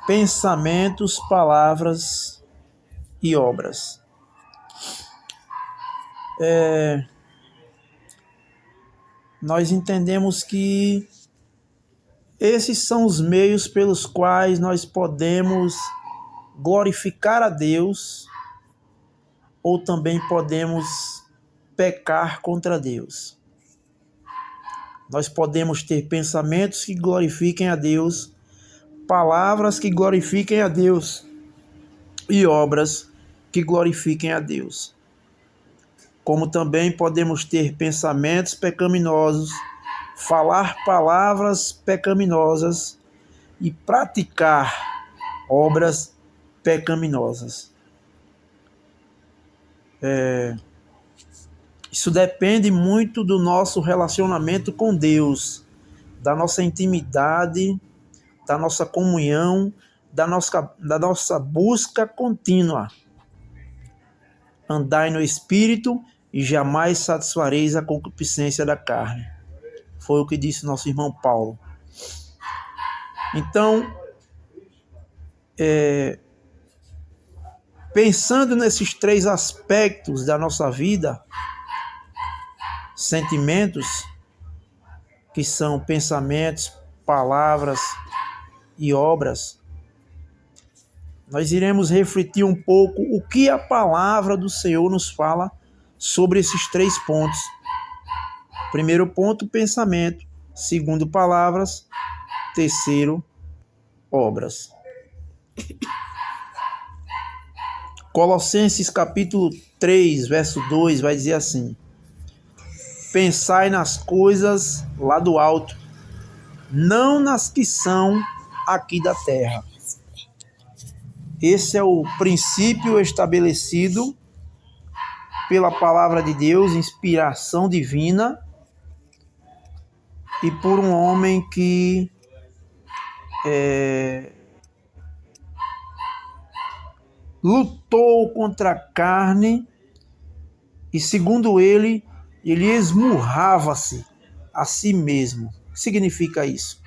pensamentos, palavras e obras. Nós entendemos que esses são os meios pelos quais nós podemos glorificar a Deus ou também podemos pecar contra Deus. Nós podemos ter pensamentos que glorifiquem a Deus, palavras que glorifiquem a Deus e obras que glorifiquem a Deus. Como também podemos ter pensamentos pecaminosos, falar palavras pecaminosas e praticar obras pecaminosas. Isso depende muito do nosso relacionamento com Deus, da nossa intimidade, da nossa comunhão, da nossa busca contínua. Andai no Espírito e jamais satisfareis a concupiscência da carne. Foi o que disse nosso irmão Paulo. Então, pensando nesses três aspectos da nossa vida, sentimentos, que são pensamentos, palavras e obras, nós iremos refletir um pouco o que a palavra do Senhor nos fala sobre esses três pontos. Primeiro ponto, pensamento. Segundo, palavras. Terceiro, obras. Colossenses capítulo 3, verso 2 vai dizer assim: pensai nas coisas lá do alto, não nas que são aqui da terra. Esse é o princípio estabelecido pela palavra de Deus, inspiração divina, e por um homem que lutou contra a carne e, segundo ele esmurrava-se a si mesmo. O que significa isso?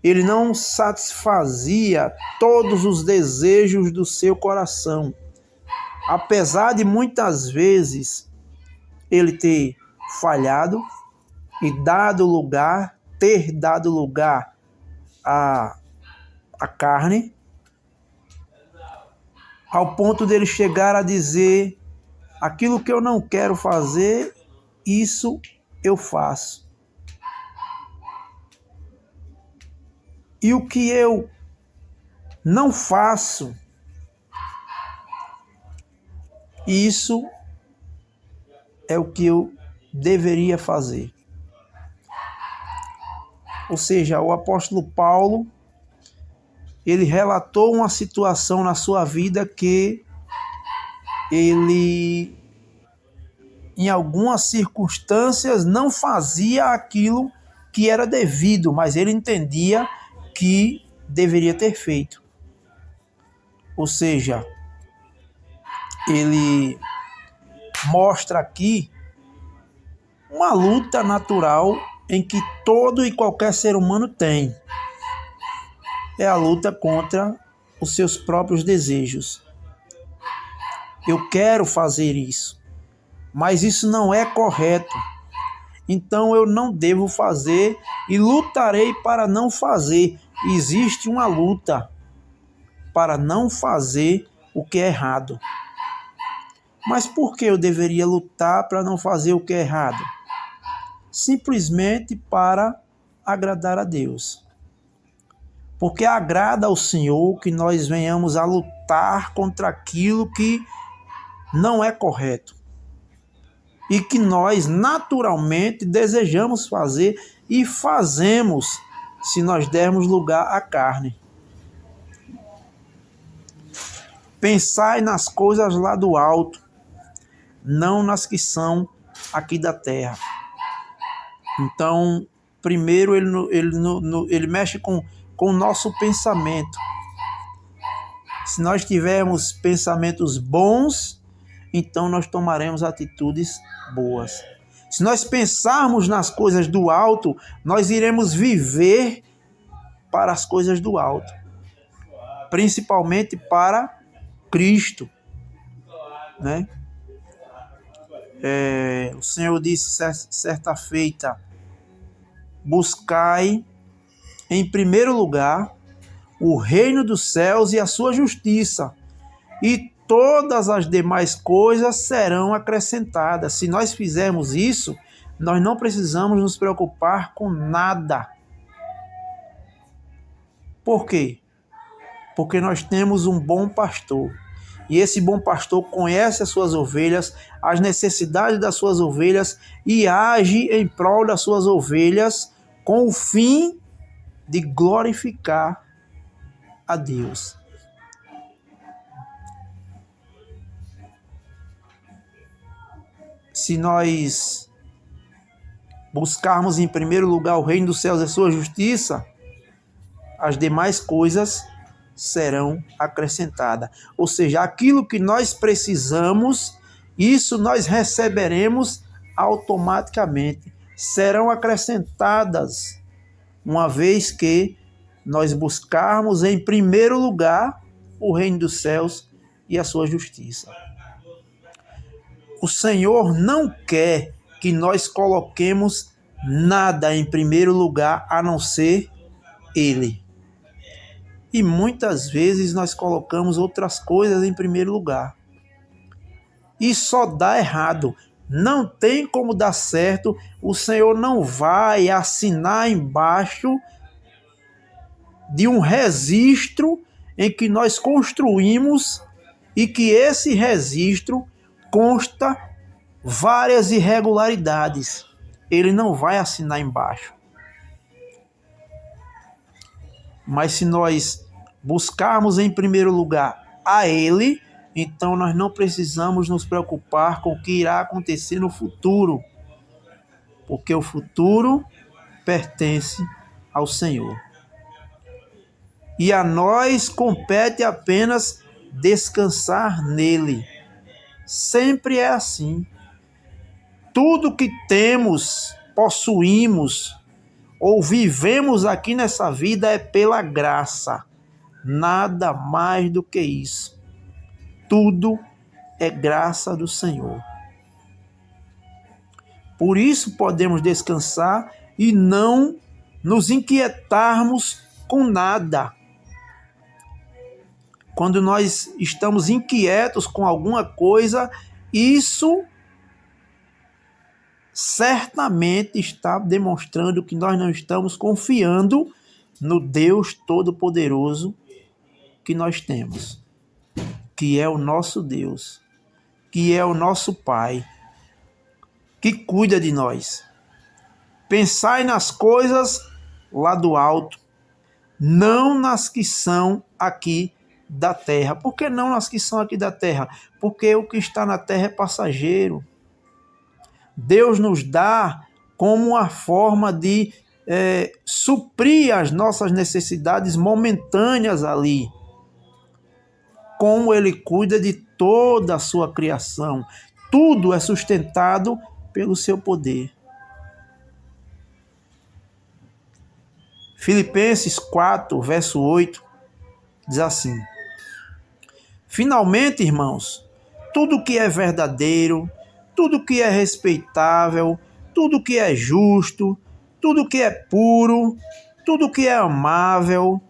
Ele não satisfazia todos os desejos do seu coração, apesar de muitas vezes ele ter falhado e ter dado lugar à carne, ao ponto dele chegar a dizer: aquilo que eu não quero fazer, isso eu faço. E o que eu não faço, isso é o que eu deveria fazer. Ou seja, o apóstolo Paulo, ele relatou uma situação na sua vida que ele, em algumas circunstâncias, não fazia aquilo que era devido, mas ele entendia que deveria ter feito. Ou seja, ele mostra aqui uma luta natural em que todo e qualquer ser humano tem. É a luta contra os seus próprios desejos. Eu quero fazer isso, mas isso não é correto. Então eu não devo fazer e lutarei para não fazer. Existe uma luta para não fazer o que é errado. Mas por que eu deveria lutar para não fazer o que é errado? Simplesmente para agradar a Deus. Porque agrada ao Senhor que nós venhamos a lutar contra aquilo que não é correto. E que nós naturalmente desejamos fazer e fazemos se nós dermos lugar à carne. Pensai nas coisas lá do alto, não nas que são aqui da terra. Então, primeiro ele mexe com o nosso pensamento. Se nós tivermos pensamentos bons, então nós tomaremos atitudes boas. Se nós pensarmos nas coisas do alto, nós iremos viver para as coisas do alto. principalmente para Cristo, né? O Senhor disse certa feita: buscai em primeiro lugar o reino dos céus e a sua justiça, e todas as demais coisas serão acrescentadas. Se nós fizermos isso, nós não precisamos nos preocupar com nada. Por quê? Porque nós temos um bom pastor. E esse bom pastor conhece as suas ovelhas, as necessidades das suas ovelhas e age em prol das suas ovelhas com o fim de glorificar a Deus. Se nós buscarmos em primeiro lugar o reino dos céus e a sua justiça, as demais coisas serão acrescentadas. Ou seja, aquilo que nós precisamos, isso nós receberemos automaticamente. Serão acrescentadas, uma vez que nós buscarmos em primeiro lugar o reino dos céus e a sua justiça. O Senhor não quer que nós coloquemos nada em primeiro lugar a não ser Ele. E muitas vezes nós colocamos outras coisas em primeiro lugar. E só dá errado. Não tem como dar certo. O Senhor não vai assinar embaixo de um registro em que nós construímos e que esse registro consta várias irregularidades. Ele não vai assinar embaixo. Mas se nós buscarmos em primeiro lugar a Ele, então nós não precisamos nos preocupar com o que irá acontecer no futuro, porque o futuro pertence ao Senhor. E a nós compete apenas descansar nele. Sempre é assim. Tudo que temos, possuímos ou vivemos aqui nessa vida é pela graça. Nada mais do que isso. Tudo é graça do Senhor. Por isso podemos descansar e não nos inquietarmos com nada. Quando nós estamos inquietos com alguma coisa, isso certamente está demonstrando que nós não estamos confiando no Deus Todo-Poderoso que nós temos, que é o nosso Deus, que é o nosso Pai, que cuida de nós. Pensai nas coisas lá do alto, não nas que são aqui da terra. Por que não nas que são aqui da terra? Porque o que está na terra é passageiro. Deus nos dá como uma forma de suprir as nossas necessidades momentâneas ali. Como Ele cuida de toda a sua criação. Tudo é sustentado pelo seu poder. Filipenses 4, verso 8, diz assim: finalmente, irmãos, tudo que é verdadeiro, tudo que é respeitável, tudo que é justo, tudo que é puro, tudo que é amável,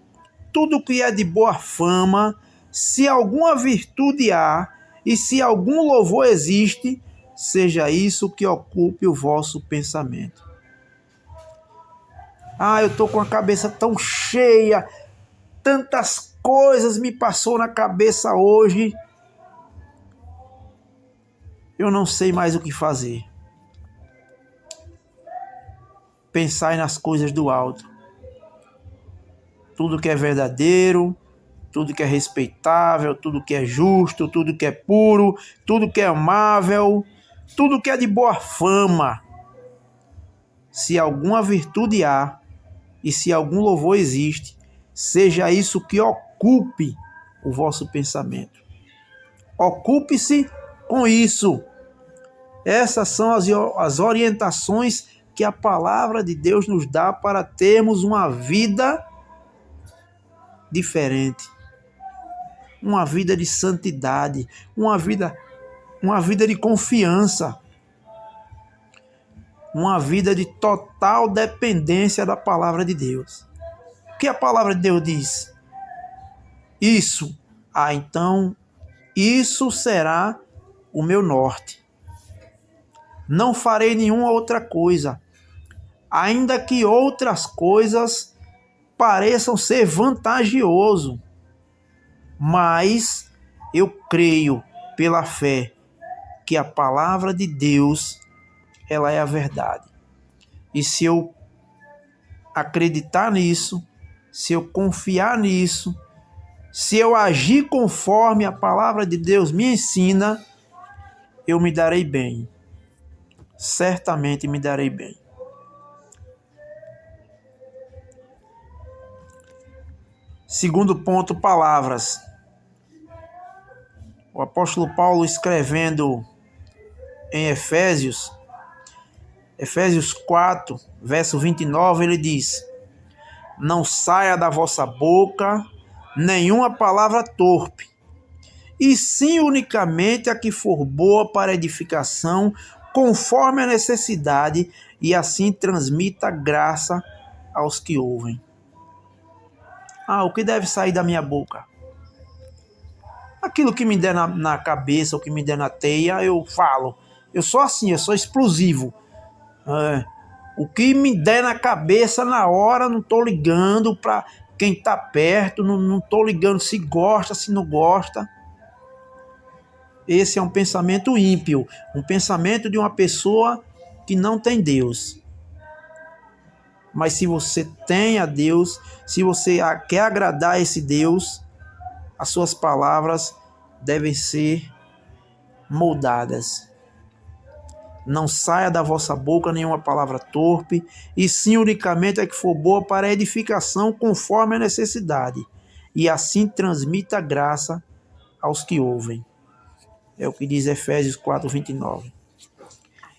tudo que é de boa fama, se alguma virtude há e se algum louvor existe, seja isso que ocupe o vosso pensamento. Eu estou com a cabeça tão cheia, tantas coisas me passou na cabeça hoje, eu não sei mais o que fazer. Pensai nas coisas do alto. Tudo que é verdadeiro, tudo que é respeitável, tudo que é justo, tudo que é puro, tudo que é amável, tudo que é de boa fama. Se alguma virtude há e se algum louvor existe, seja isso que ocupe o vosso pensamento. Ocupe-se com isso. Essas são as orientações que a palavra de Deus nos dá para termos uma vida diferente. uma vida de santidade, uma vida de confiança, uma vida de total dependência da palavra de Deus. O que a palavra de Deus diz? Isso. Então, isso será o meu norte. Não farei nenhuma outra coisa, ainda que outras coisas pareçam ser vantajoso, mas eu creio pela fé que a palavra de Deus, ela é a verdade. E se eu acreditar nisso, se eu confiar nisso, se eu agir conforme a palavra de Deus me ensina, eu me darei bem. Certamente me darei bem. Segundo ponto, palavras. O apóstolo Paulo, escrevendo em Efésios 4, verso 29, ele diz: não saia da vossa boca nenhuma palavra torpe, e sim unicamente a que for boa para edificação, conforme a necessidade, e assim transmita graça aos que ouvem. O que deve sair da minha boca? Aquilo que me der na cabeça, o que me der na teia, eu falo. Eu sou assim, eu sou explosivo. O que me der na cabeça na hora, não estou ligando para quem está perto, não estou ligando se gosta, se não gosta. Esse é um pensamento ímpio, um pensamento de uma pessoa que não tem Deus. Mas se você tem a Deus, se você quer agradar a esse Deus, as suas palavras devem ser moldadas. Não saia da vossa boca nenhuma palavra torpe, e sim unicamente a que for boa para a edificação conforme a necessidade, e assim transmita graça aos que ouvem. É o que diz Efésios 4, 29.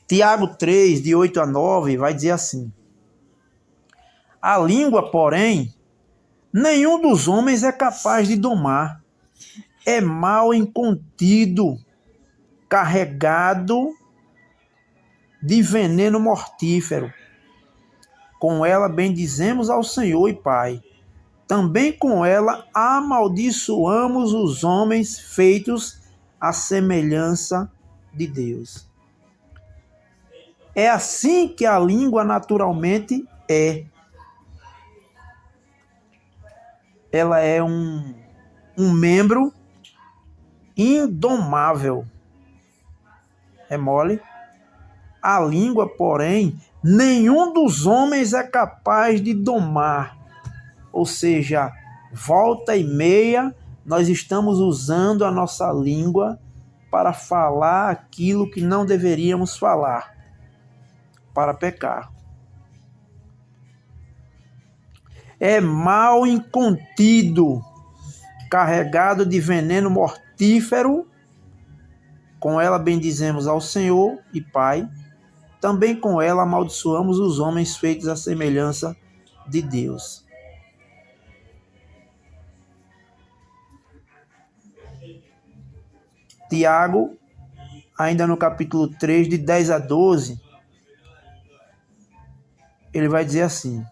Tiago 3, de 8 a 9, vai dizer assim: a língua, porém, nenhum dos homens é capaz de domar. É mal incontido, carregado de veneno mortífero. Com ela bendizemos ao Senhor e Pai. Também com ela amaldiçoamos os homens feitos à semelhança de Deus. É assim que a língua naturalmente é. Ela é um membro indomável. É mole? A língua, porém, nenhum dos homens é capaz de domar. Ou seja, volta e meia, nós estamos usando a nossa língua para falar aquilo que não deveríamos falar, para pecar. É mal incontido, carregado de veneno mortífero. Com ela bendizemos ao Senhor e Pai. Também com ela amaldiçoamos os homens feitos à semelhança de Deus. Tiago, ainda no capítulo 3, de 10 a 12, ele vai dizer assim: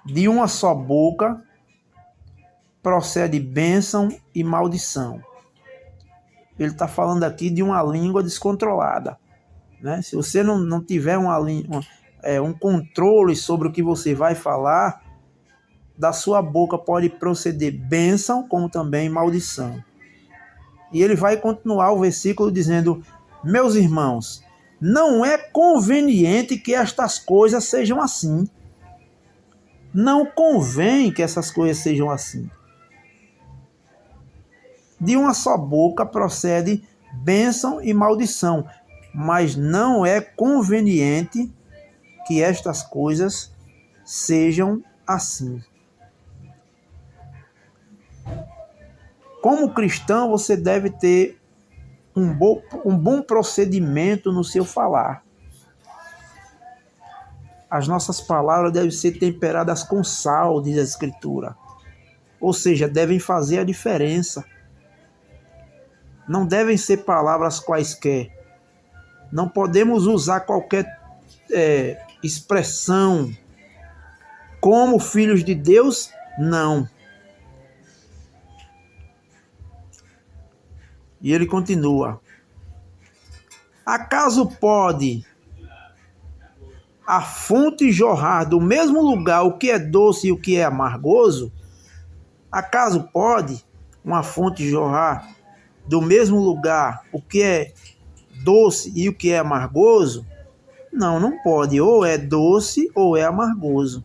de uma só boca procede bênção e maldição. Ele está falando aqui de uma língua descontrolada. Né? Se você não tiver um controle sobre o que você vai falar, da sua boca pode proceder bênção, como também maldição. E ele vai continuar o versículo dizendo: meus irmãos, não é conveniente que estas coisas sejam assim. Não convém que essas coisas sejam assim. De uma só boca procede bênção e maldição, mas não é conveniente que estas coisas sejam assim. Como cristão, você deve ter um bom procedimento no seu falar. As nossas palavras devem ser temperadas com sal, diz a Escritura. Ou seja, devem fazer a diferença. Não devem ser palavras quaisquer. Não podemos usar qualquer expressão como filhos de Deus, não. E ele continua: acaso pode a fonte jorrar do mesmo lugar o que é doce e o que é amargoso? Acaso pode uma fonte jorrar do mesmo lugar o que é doce e o que é amargoso? Não, não pode. Ou é doce ou é amargoso.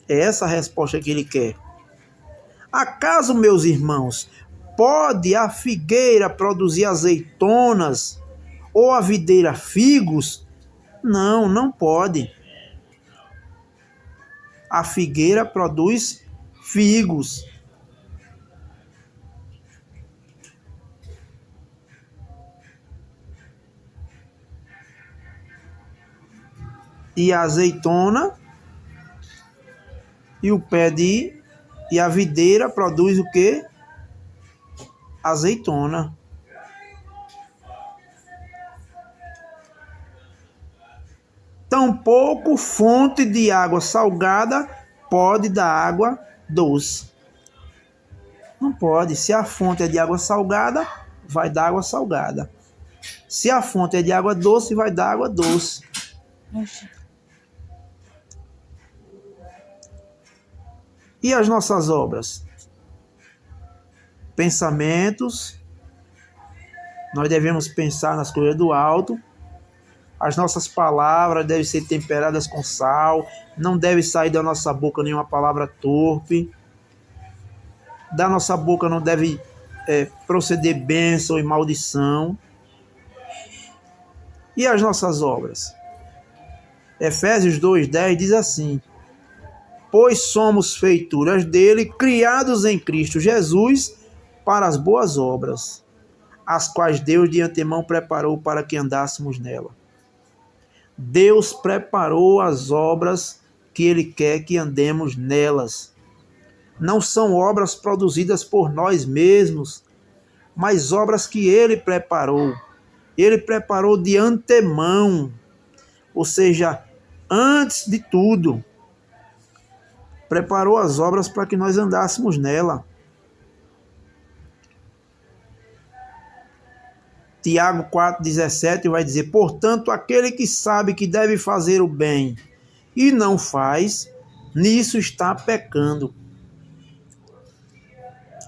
É essa a resposta que ele quer. Acaso, meus irmãos, pode a figueira produzir azeitonas ou a videira figos? Não, não pode. A figueira produz figos. E a azeitona e a videira produz o quê? Azeitona. Tampouco fonte de água salgada pode dar água doce. Não pode. Se a fonte é de água salgada, vai dar água salgada. Se a fonte é de água doce, vai dar água doce. E as nossas obras? Pensamentos. Nós devemos pensar nas coisas do alto. As nossas palavras devem ser temperadas com sal. Não deve sair da nossa boca nenhuma palavra torpe. Da nossa boca não deve proceder bênção e maldição. E as nossas obras? Efésios 2:10 diz assim: pois somos feituras dele, criados em Cristo Jesus, para as boas obras, as quais Deus de antemão preparou para que andássemos nela. Deus preparou as obras que Ele quer que andemos nelas. Não são obras produzidas por nós mesmos, mas obras que Ele preparou. Ele preparou de antemão, ou seja, antes de tudo. Preparou as obras para que nós andássemos nela. Tiago 4,17 vai dizer: portanto, aquele que sabe que deve fazer o bem e não faz, nisso está pecando.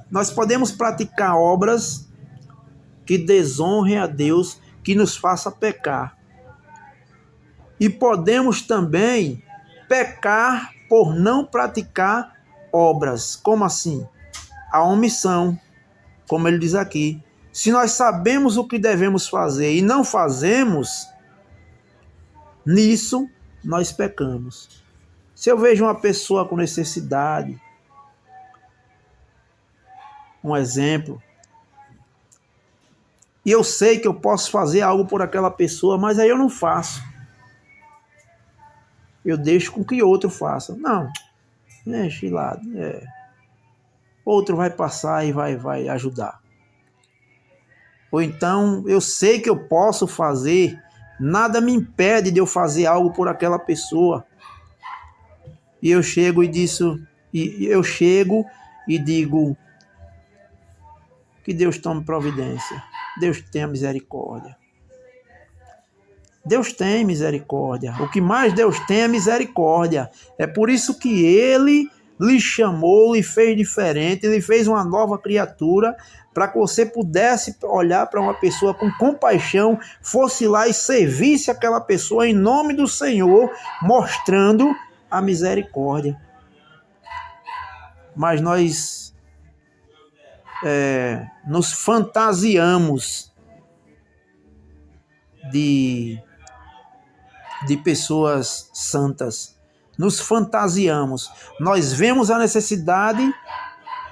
Nós podemos praticar obras que desonrem a Deus, que nos faça pecar. E podemos também pecar por não praticar obras. Como assim? A omissão, como ele diz aqui. Se nós sabemos o que devemos fazer e não fazemos, nisso nós pecamos. Se eu vejo uma pessoa com necessidade, um exemplo, e eu sei que eu posso fazer algo por aquela pessoa, mas aí eu não faço. Eu deixo com que outro faça. Não, deixa lá. Outro vai passar e vai ajudar. Ou então, eu sei que eu posso fazer, nada me impede de eu fazer algo por aquela pessoa. E eu chego e digo que Deus tome providência. Deus tenha misericórdia. Deus tem misericórdia. O que mais Deus tem é misericórdia. É por isso que Ele lhe chamou, lhe fez diferente, lhe fez uma nova criatura, para que você pudesse olhar para uma pessoa com compaixão, fosse lá e servisse aquela pessoa em nome do Senhor, mostrando a misericórdia. Mas nós nos fantasiamos de pessoas santas. Nos fantasiamos. Nós vemos a necessidade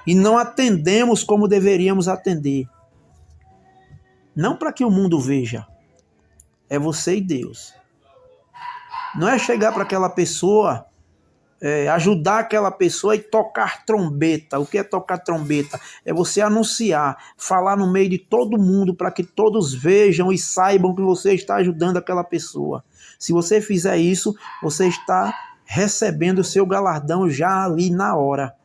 e não atendemos como deveríamos atender. Não para que o mundo veja. É você e Deus. Não é chegar para aquela pessoa ajudar aquela pessoa e tocar trombeta. O que é tocar trombeta? É você anunciar, falar no meio de todo mundo para que todos vejam e saibam que você está ajudando aquela pessoa. Se você fizer isso, você está recebendo o seu galardão já ali na hora.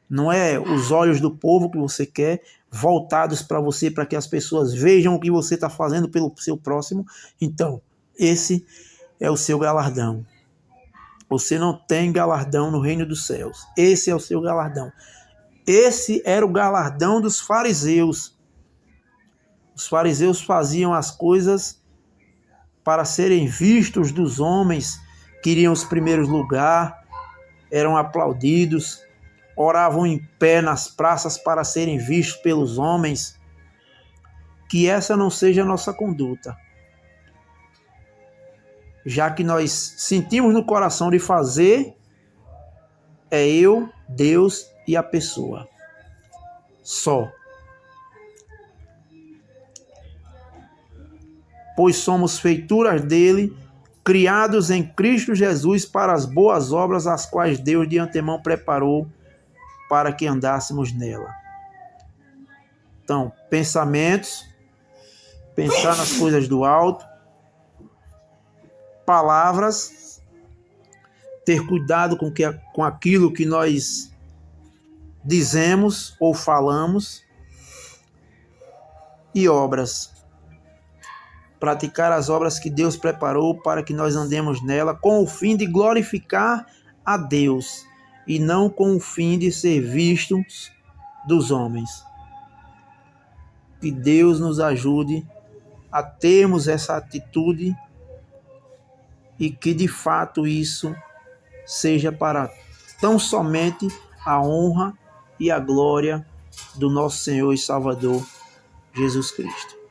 Não é os olhos do povo que você quer voltados para você, para que as pessoas vejam o que você está fazendo pelo seu próximo. Então, esse é o seu galardão. Você não tem galardão no reino dos céus. Esse é o seu galardão. Esse era o galardão dos fariseus. Os fariseus faziam as coisas para serem vistos dos homens, queriam os primeiros lugares, eram aplaudidos, oravam em pé nas praças para serem vistos pelos homens. Que essa não seja a nossa conduta. Já que nós sentimos no coração de fazer, é eu, Deus e a pessoa. Só. Pois somos feituras dele, criados em Cristo Jesus para as boas obras, as quais Deus de antemão preparou para que andássemos nela. Então, pensamentos, pensar nas coisas do alto, palavras, ter cuidado com aquilo que nós dizemos ou falamos, e obras. Praticar as obras que Deus preparou para que nós andemos nela com o fim de glorificar a Deus e não com o fim de ser vistos dos homens. Que Deus nos ajude a termos essa atitude e que de fato isso seja para tão somente a honra e a glória do nosso Senhor e Salvador Jesus Cristo.